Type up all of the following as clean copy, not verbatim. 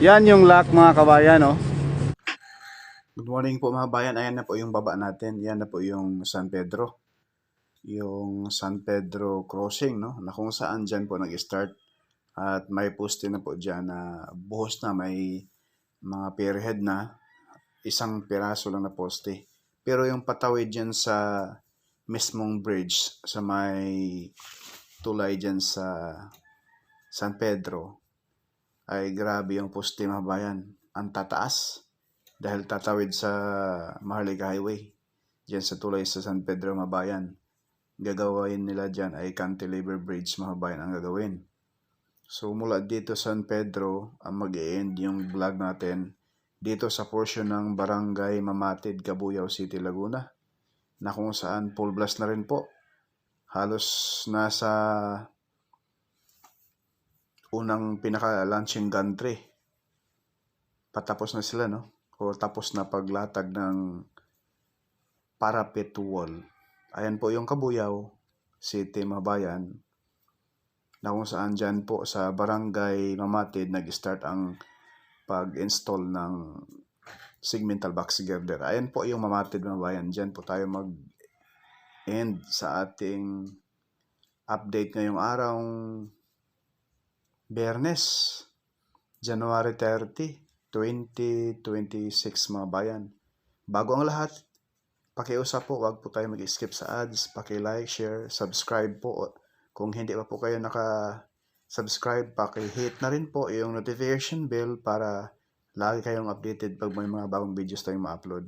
Yan yung lock mga kabayan, oh. Good morning po mga bayan. Ayan na po yung baba natin. Yan na po yung San Pedro. Yung San Pedro crossing, no? Na kung saan dyan po nag-start. At may poste na po dyan na buhos na, may mga pierhead na. Isang piraso lang na poste. Pero yung patawid dyan sa mismong bridge, sa may tulay dyan sa San Pedro, ay grabe yung poste mga bayan. Ang tataas. Dahil tatawid sa Maharlika Highway. Diyan sa tulay sa San Pedro Mabayan. Gagawin nila dyan ay cantilever bridge mga bayan ang gagawin. So mula dito San Pedro, ang mag-e-end yung vlog natin dito sa portion ng Barangay Mamatid, Cabuyao City, Laguna. Na kung saan full blast na rin po. Halos nasa unang pinaka-launching gantry. Patapos na sila, no? O tapos na paglatag ng parapet wall. Ayan po yung Cabuyao City, Mabayan, na kung saan dyan po sa Barangay Mamatid nag-start ang pag-install ng segmental box girder. Ayan po yung Mamatid, Mabayan. Dyan po tayo mag-end sa ating update ngayong araw, Biyernes, January 30, 2026 mga bayan. Bago ang lahat, pakiusap po, wag po tayo mag-skip sa ads, paki-like, share, subscribe po. Kung hindi pa po kayo naka-subscribe, paki-hit na rin po yung notification bell para lagi kayong updated pag may mga bagong videos tayong ma-upload.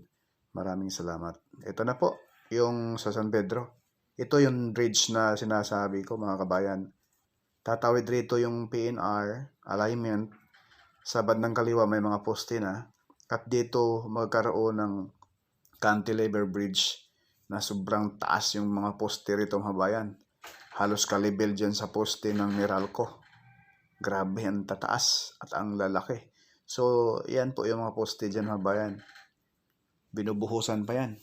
Maraming salamat. Ito na po yung sa San Pedro. Ito yung bridge na sinasabi ko mga kabayan. Tatawid rito yung PNR alignment. Sa bandang kaliwa may mga poste na. At dito magkaroon ng cantilever bridge na sobrang taas yung mga poste rito mga bayan. Halos kalibel dyan sa poste ng Meralco. Grabe ang tataas at ang lalaki. So yan po yung mga poste dyan mga bayan. Binubuhusan pa yan.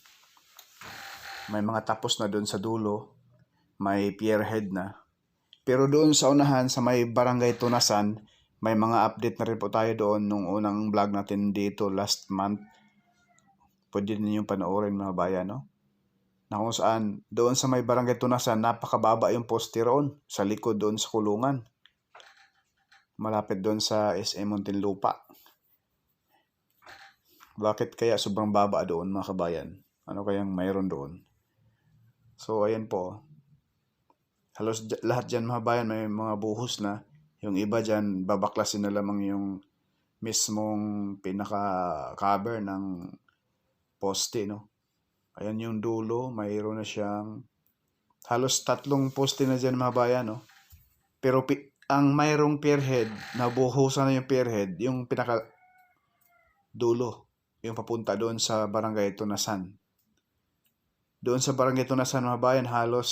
May mga tapos na doon sa dulo. May pierhead na. Pero doon sa unahan sa may Barangay Tunasan, may mga update na rin po tayo doon nung unang vlog natin dito last month. Pwede ninyong panoorin mga bayan, no? Na kung saan, doon sa may Barangay Tunasan, napakababa yung poste roon. Sa likod doon sa kulungan. Malapit doon sa SM Muntinlupa. Bakit kaya sobrang baba doon mga kabayan? Ano kayang mayroon doon? So, ayan po. Halos lahat dyan mga bayan may mga buhos na. Yung iba dyan, babaklasin na lamang yung mismong pinaka-cover ng poste, no? Ayan yung dulo, mayroon na siyang halos 3 poste na dyan mga bayan, no? Pero ang mayroong pierhead, nabuhusan na yung pierhead, yung pinaka-dulo, yung papunta doon sa Barangay Tunasan. Doon sa Barangay Tunasan mga bayan, halos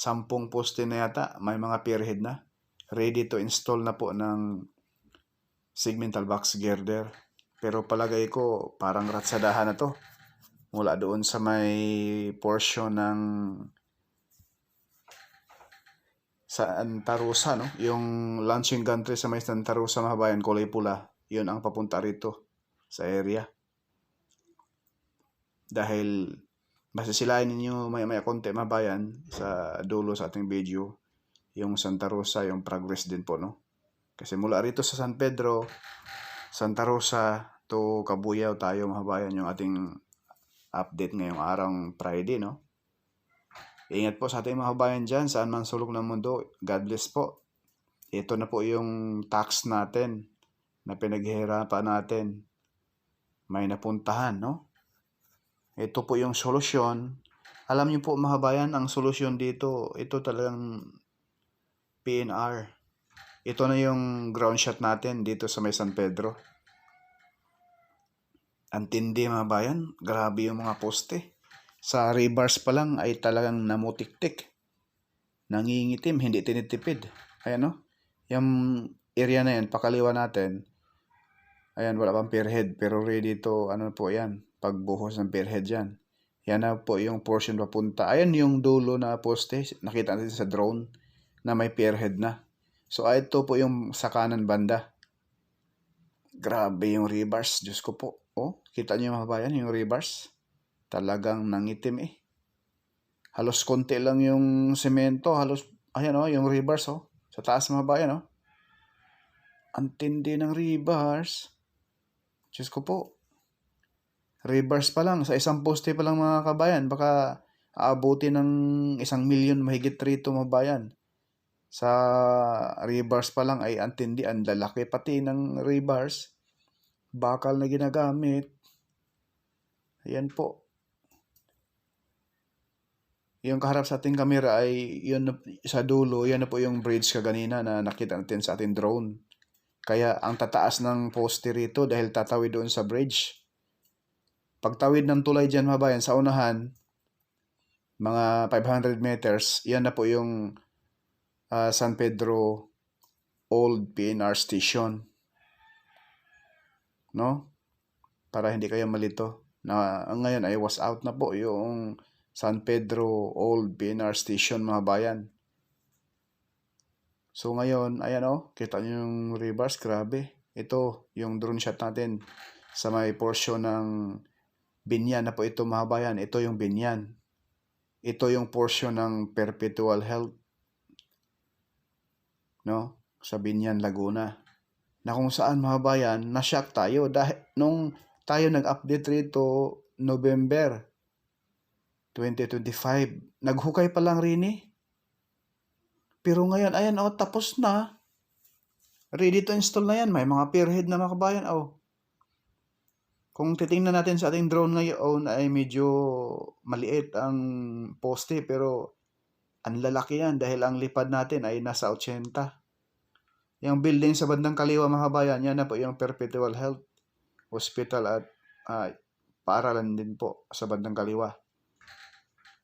10 poste na yata, may mga pierhead na. Ready to install na po ng segmental box girder. Pero palagay ko parang ratsadahan na to. Mula doon sa may portion ng Santa Rosa, no? Yung launching gantry sa may Santa Rosa mga bayan, kulay pula. Yun ang papunta rito sa area. Dahil basta silain ninyo maya konti mga bayan sa dulo sa ating video. Yung Santa Rosa, yung progress din po, no? Kasi mula rito sa San Pedro, Santa Rosa to Cabuyao tayo mga bayan, yung ating update ngayong araw Friday, no? Ingat po sa ating mga bayan dyan, saan man sulok ng mundo. God bless po. Ito na po yung tax natin na pinaghihirapan natin. May napuntahan, no? Ito po yung solusyon. Alam niyo po mga bayan, ang solusyon dito, ito talagang PNR. Ito na yung ground shot natin dito sa may San Pedro. Ang tindi mga bayan, grabe yung mga poste. Sa rebars pa lang ay talagang namutik-tik. Nangingitim, hindi tinitipid. Ayan, no? Yung area na yan, pakaliwa natin. Ayan, wala pang pierhead, pero ready to, ano po yan, pagbuhos ng pierhead yan. Yan na po yung portion papunta. Ayan yung dulo na poste, nakita natin sa drone na may pierhead na. So, ito po yung sa kanan banda. Grabe yung rebars. Diyos ko po. Oh, kita niyo mga kabayan yung rebars. Talagang nangitim eh. Halos konti lang yung semento. Halos, ayan oh, yung rebars oh. Sa taas mga kabayan oh. Ang tindi ng rebars. Diyos ko po. Rebars pa lang. Sa isang poste pa lang mga kabayan. Baka aabuti ng 1,000,000 mahigit rito mga kabayan. Sa rebars pa lang ay antindi, ang lalaki pati ng rebars. Bakal na ginagamit. Ayan po. Yung kaharap sa ating kamera ay yun sa dulo, yan na po yung bridge kaganina na nakita natin sa ating drone. Kaya ang tataas ng poste rito dahil tatawid doon sa bridge. Pagtawid ng tulay dyan mga bayan, sa unahan, mga 500 meters, yan na po yung San Pedro Old PNR Station. No? Para hindi kayo malito. Na ngayon ay was out na po yung San Pedro Old PNR Station mga bayan. So ngayon, ayan oh, kita nyo yung rebars, grabe. Ito, yung drone shot natin sa may portion ng Binyan na po ito mga bayan. Ito yung Binyan. Ito yung portion ng Perpetual Health. No? Sa Binyan, Laguna. Na kung saan mga bayan, na-shock tayo. Dahil nung tayo nag-update rito, November 2025, naghukay pa lang rin eh. Pero ngayon, ayan oh, tapos na. Ready to install na yan. May mga pierhead na mga kabayan. Oh. Kung titingnan natin sa ating drone ngayon ay medyo maliit ang poste pero ang lalaki yan dahil ang lipad natin ay nasa 80. Yung building sa bandang kaliwa mga kabayan, yan na po yung Perpetual Health Hospital at paaralan din po sa bandang kaliwa.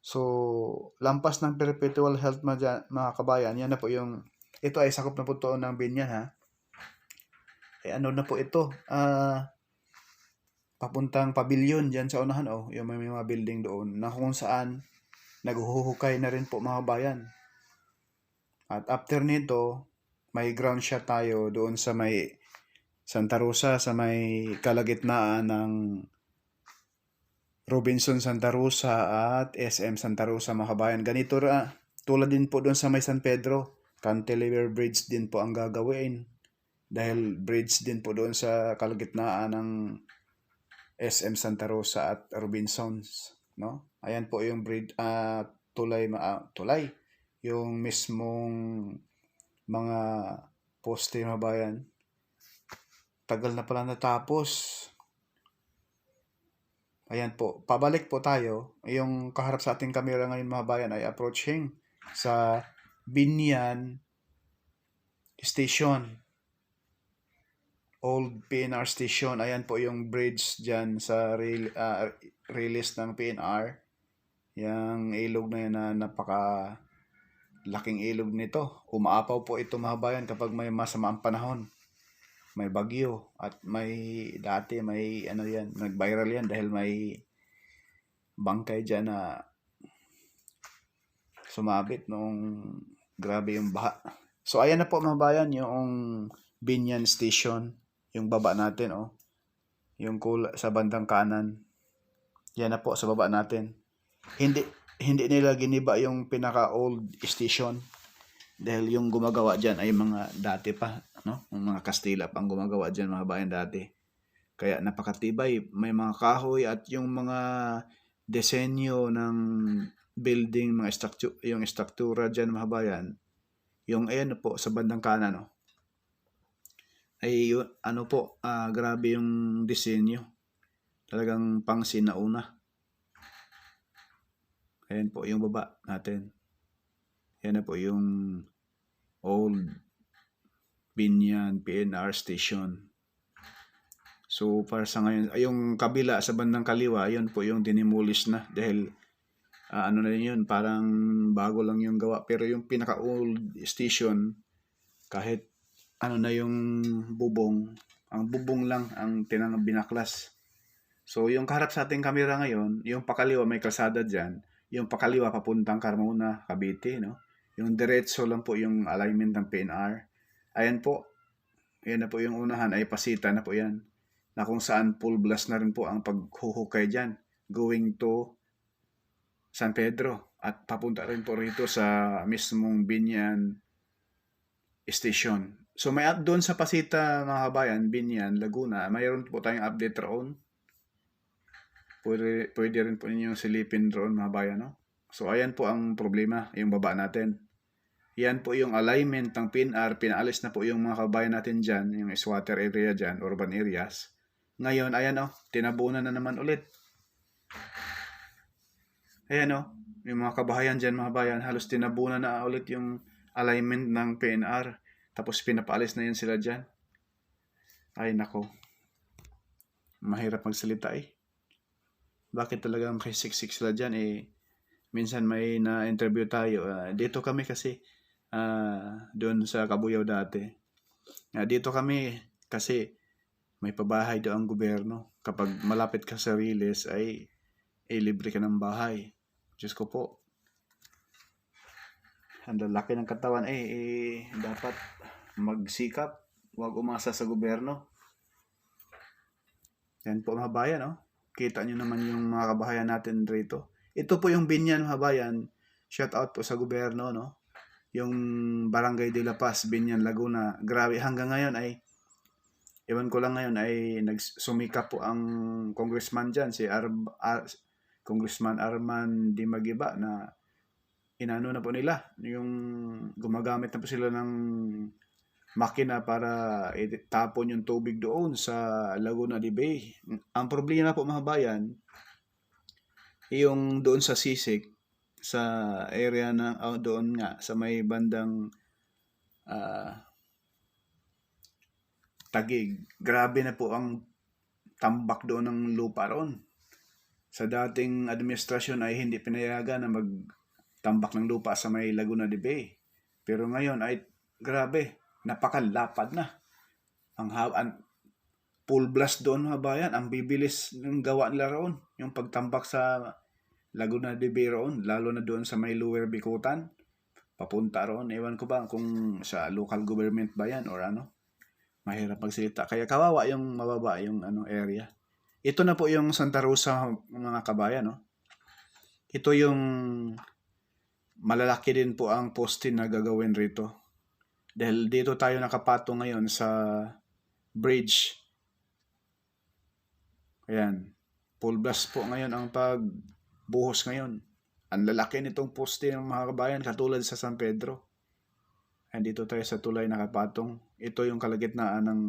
So, lampas ng Perpetual Health mga kabayan, yan na po yung, ito ay sakop na po ito ng Binyan ha. Eh ano na po ito? Papuntang pavilion dyan sa unahan oh, yung may mga building doon na kung saan naghuhukay na rin po mga bayan. At after nito, may ground shot tayo doon sa may Santa Rosa, sa may kalagitnaan ng Robinson Santa Rosa at SM Santa Rosa mga kabayan. Ganito tulad din po doon sa may San Pedro, cantilever bridge din po ang gagawin. Dahil bridge din po doon sa kalagitnaan ng SM Santa Rosa at Robinsons, no? Ayan po yung bridge, tulay, yung mismong mga poste mga bayan. Tagal na pala natapos. Ayan po, pabalik po tayo. Yung kaharap sa ating camera ngayon mga bayan ay approaching sa Binyan Station. Old PNR Station. Ayan po yung bridge dyan sa release ng PNR. Yung ilog na yan na napaka laking ilog nito. Umaapaw po ito mga bayan kapag may masamaang panahon. May bagyo at dati may ano yan, nag-viral yan dahil may bangkay dyan na sumabit nung grabe yung baha. So ayan na po mga bayan yung Binyan Station. Yung baba natin, oh. Yung sa bandang kanan. Yan na po sa baba natin. Hindi nila giniba yung pinaka-old station. Dahil yung gumagawa dyan ay mga dati pa, no? Yung mga Kastila pang gumagawa dyan, mga bayan dati. Kaya napakatibay. May mga kahoy at yung mga disenyo ng building, yung struktura dyan, mga bayan. Yung ayan po sa bandang kanan, no? Ay ano po, grabe yung disenyo. Talagang pang sinauna. Ayan po yung baba natin. Yan na po yung old Binyan PNR Station. So para sa ngayon, yung kabila sa bandang kaliwa, yun po yung dinimolish na dahil ano na yun, parang bago lang yung gawa. Pero yung pinaka-old station, kahit ano na yung bubong, ang bubong lang ang binaklas. So yung kaharap sa ating kamera ngayon, yung pakaliwa may kalsada dyan, yung pakaliwa papuntang Carmona, Cavite, no? Yung diretso lang po yung alignment ng PNR. Ayan po, Ayan na po yung unahan ay Pasita na po yan. Na kung saan full blast na rin po ang paghuhukay dyan. Going to San Pedro. At papunta rin po rito sa mismong Binyan Station. So may doon sa Pasita mga kabayan, Binyan, Laguna, mayroon po tayong update roon. Pwede rin po ninyong silipin roon mga kabayan. No? So ayan po ang problema, yung baba natin. Yan po yung alignment ng PNR. Pinaalis na po yung mga kabayan natin dyan, yung swatter area dyan, urban areas. Ngayon, ayan tinabunan na naman ulit. Ayan yung mga kabahayan dyan, mga bayan, halos tinabunan na ulit yung alignment ng PNR. Tapos pinapaalis na yun sila dyan. Ay nako, mahirap magsalita Bakit talaga makisiksik sila dyan minsan may na-interview tayo. Dito kami kasi doon sa Kabuyaw dati. Dito kami kasi may pabahay doon ang gobyerno. Kapag malapit ka sa Riles ay libre ka ng bahay. Diyos ko po. Ang lalaki ng katawan dapat magsikap. Huwag umasa sa gobyerno. Yan po mga bayan Kita nyo naman yung mga kabahayan natin rito. Ito po yung Binyan mga bayan. Shout out po sa gobyerno yung Barangay de la Paz, Binyan, Laguna. Grabe, hanggang ngayon ewan ko lang ngayon nagsumikap po ang congressman dyan, si Congressman Arman Dimagiba na inano na po nila. Yung gumagamit na po sila ng makina para itapon yung tubig doon sa Laguna de Bay. Ang problema po mga bayan, yung doon sa Sisig, sa area na doon nga sa may bandang Taguig, grabe na po ang tambak doon ng lupa roon. Sa dating administrasyon ay hindi pinayagan na magtambak ng lupa sa may Laguna de Bay. Pero ngayon ay grabe, napakalapad na. Ang full blast doon mga bayan, ang bibilis ng gawa nila roon, yung pagtambak sa Laguna de Bay roon, lalo na doon sa may Lower Bikutan, papunta roon. Ewan ko ba kung sa local government ba yan or mahirap magsalita. Kaya kawawa yung mababa yung area. Ito na po yung Santa Rosa mga kabayan. Ito yung malalaki din po ang poste na gagawin rito. Dahil dito tayo nakapatong ngayon sa bridge. Ayan. Full blast po ngayon ang pagbuhos ngayon. Ang lalaki nitong poste ng mga kabayan katulad sa San Pedro. Dito tayo sa tulay nakapatong. Ito yung kalagitnaan ng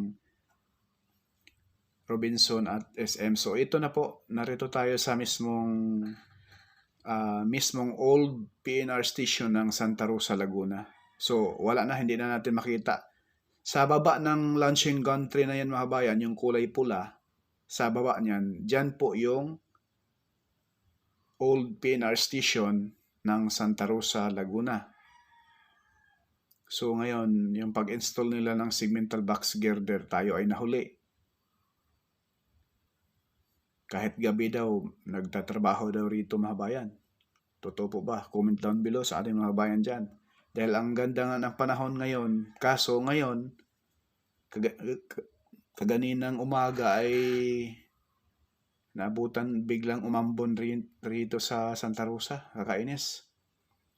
Robinson at SM. So ito na po, narito tayo sa mismong old PNR station ng Santa Rosa, Laguna. So wala na, hindi na natin makita. Sa baba ng launching gantry na yan mga bayan, yung kulay pula, sa baba niyan, dyan po yung old PNR station ng Santa Rosa, Laguna. So ngayon, yung pag-install nila ng segmental box girder, tayo ay nahuli. Kahit gabi daw, nagtatrabaho daw rito mga bayan. Totoo po ba? Comment down below sa ating mga bayan dyan. Dahil ang ganda nga ng panahon ngayon, kaso ngayon, kaganinang umaga ay naabutan biglang umambon rito sa Santa Rosa, kakainis.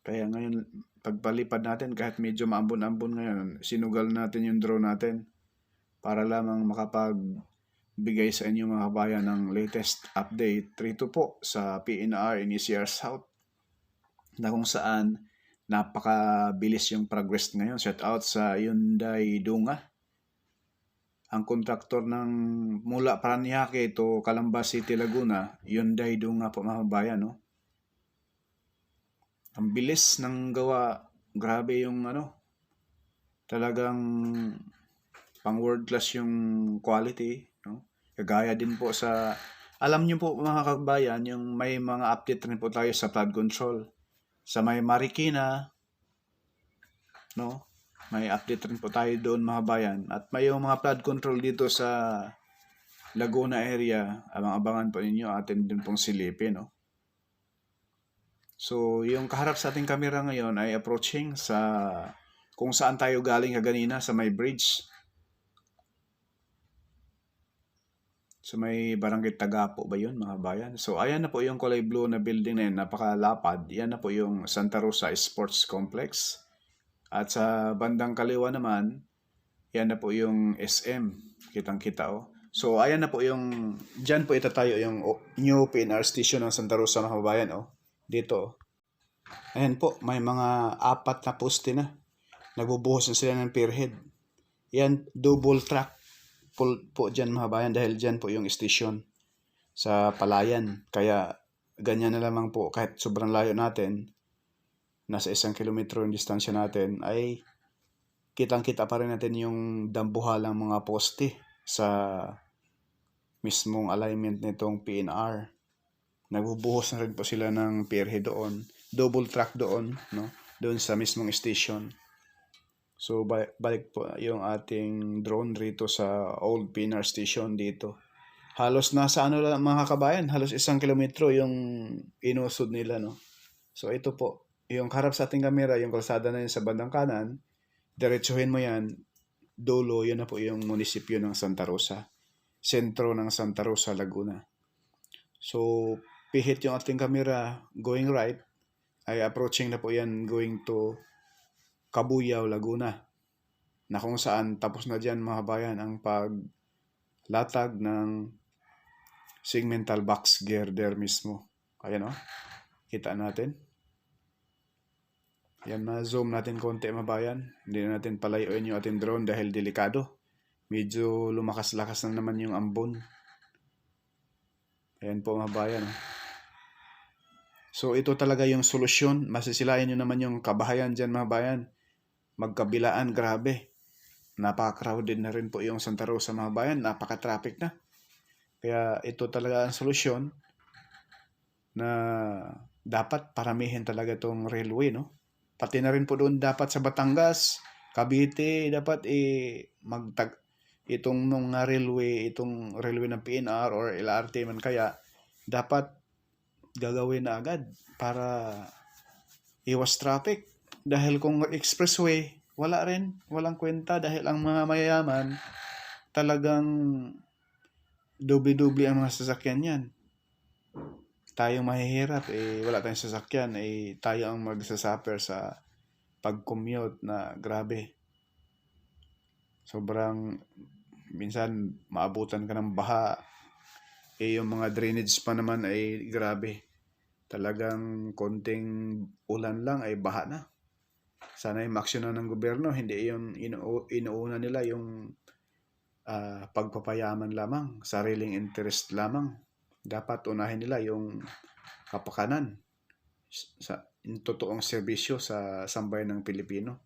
Kaya ngayon, pagpalipad natin, kahit medyo maambon-ambon ngayon, sinugal natin yung drone natin para lamang makapagbigay sa inyo mga kabayan ng latest update rito po sa PNR in ECR South na kung saan napakabilis yung progress ngayon. Shout out sa Hyundai Dunga. Ang kontraktor ng mula Paranaque to Calamba City, Laguna, Hyundai Dunga po mga kabayan. Ang bilis ng gawa, grabe yung talagang pang world class yung quality. Kagaya din po sa, alam nyo po mga kabayan, yung may mga update rin po tayo sa flood control. Sa may Marikina, may update rin po tayo doon mga bayan. At may yung mga flood control dito sa Laguna area, abang-abangan po ninyo, atin din pong silipin. So, yung kaharap sa ating camera ngayon ay approaching sa kung saan tayo galing kaganina sa may bridge. So may barangay Tagapo ba yun mga bayan? So ayan na po yung kulay blue na building na yun, napakalapad. Yan na po yung Santa Rosa Sports Complex. At sa bandang kaliwa naman, yan na po yung SM. Kitang-kita oh. So ayan na po yung, dyan po itatayo yung new PNR station ng Santa Rosa mga bayan oh. Dito oh. Ayan po, may mga 4 na poste na. Nagbubuhos na sila ng pierhead. Yan, double track po dyan mga bayan dahil dyan po yung station sa Palayan. Kaya ganyan na lamang po kahit sobrang layo natin, nasa 1 kilometro yung distansya natin, ay kitang-kita pa rin natin yung dambuhalang mga poste sa mismong alignment nitong PNR. Nagbubuhos na rin po sila ng pierhead doon. Double track doon, no? Doon sa mismong station. So, balik po yung ating drone rito sa old PNR station dito. Halos nasa ano lang mga kabayan, halos 1 kilometro yung inusod nila, no? So, ito po, yung harap sa ating kamera, yung kalsada na yun sa bandang kanan, diretsuhin mo yan, dulo, yun na po yung munisipyo ng Santa Rosa. Sentro ng Santa Rosa, Laguna. So, pihit yung ating kamera going right, ay approaching na po yan going to Cabuyao, Laguna, na kung saan tapos na dyan mga bayan ang paglatag ng segmental box girder mismo. Ayan o, kita natin. Yan, ma-zoom natin konti mga bayan. Hindi na natin palayuin yung ating drone dahil delikado. Medyo lumakas-lakas na naman yung ambon. Ayan po mga bayan. So ito talaga yung solusyon. Masisilayan nyo naman yung kabahayan dyan mga bayan. Magkabilaan, grabe. Napaka-crowded na rin po yung Santa Rosa mga bayan. Napaka-traffic na. Kaya ito talaga ang solusyon na dapat paramihin talaga itong railway, no? Pati na rin po doon dapat sa Batangas, Cavite, dapat itong mga railway, itong railway ng PNR or LRT man kaya, dapat gagawin na agad para iwas traffic. Dahil kung expressway, wala rin, walang kwenta dahil ang mga mayayaman talagang doble-doble ang mga sasakyan yan. Tayong mahihirap, wala tayong sasakyan, tayo ang magsasuffer sa pag-commute na grabe. Sobrang, minsan maabutan ka ng baha, yung mga drainage pa naman ay grabe. Talagang konting ulan lang ay baha na. Sana yung maaksyonan ng gobyerno, hindi yung inuuna nila yung pagpapayaman lamang, sariling interest lamang. Dapat unahin nila yung kapakanan sa totoong serbisyo sa sambayan ng Pilipino.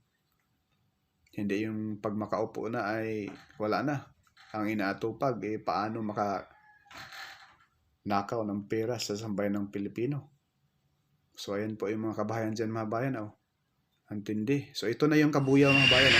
Hindi yung pag makaupo na ay wala na. Ang inaatupag paano nakaw ng pera sa sambayan ng Pilipino. So ayan po yung mga kabahayan dyan mga bayan. Antindi. So ito na yung Cabuyao mga bayan.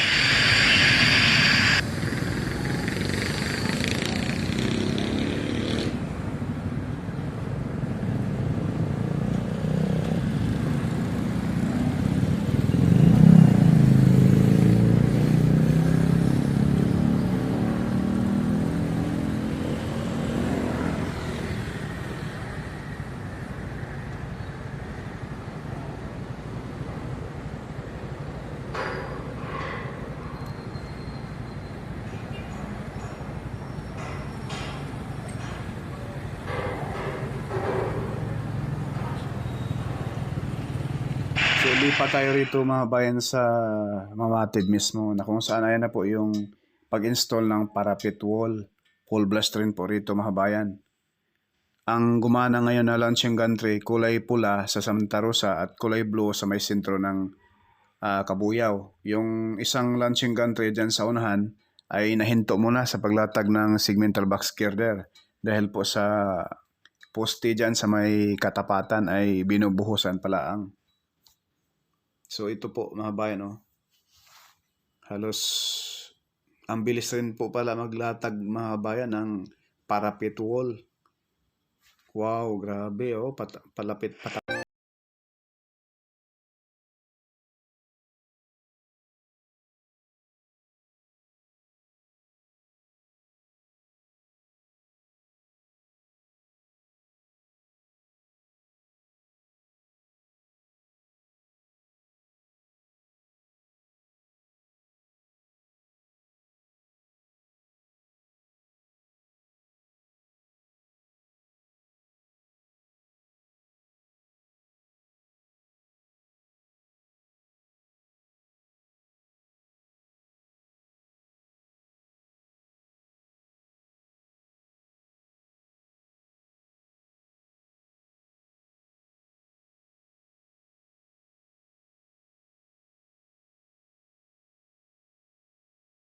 So, lipat tayo rito mga bayan sa Mamatid mismo na kung saan ayan na po yung pag-install ng parapet wall. Full blast rin po rito mga bayan. Ang gumana ngayon na launching gantry, kulay pula sa Santa Rosa at kulay blue sa may sentro ng Cabuyao. Yung isang launching gantry dyan sa unahan ay nahinto muna sa paglatag ng segmental box girder dahil po sa poste dyan sa may katapatan ay binubuhusan palaang. So ito po mga bayan halos ang bilis rin po pala maglatag mga bayan ng parapet wall. Wow, grabe palapit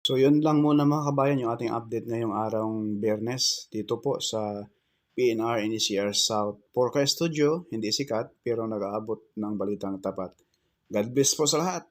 So yun lang muna mga kabayan yung ating update ngayong araong Biyernes dito po sa PNR NCR South. Porca Studio, hindi sikat pero nag-aabot ng balitang tapat. God bless po sa lahat.